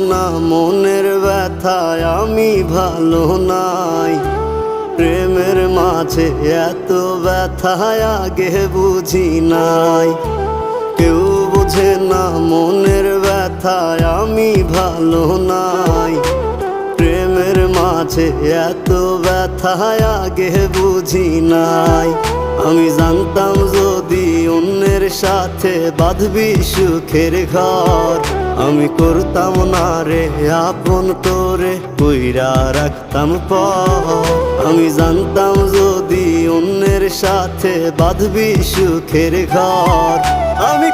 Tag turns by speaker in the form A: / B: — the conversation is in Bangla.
A: না মনের ব্যথায় আমি ভালো নাই। প্রেমের মাঝে এত ব্যথায় আগে বুঝি নাই। কেউ বোঝে না মনের ব্যথায় আমি ভালো নাই। প্রেমের মাঝে এত ব্যথায় আগে বুঝি নাই। আমি জানতাম যদি অন্যের সাথে বাঁধবি সুখের ঘর, আমি করতাম না রে আপন তোরে কইরা রাখতাম পর। আমি জানতাম যদি অন্যের সাথে বাঁধবি সুখের ঘর, আমি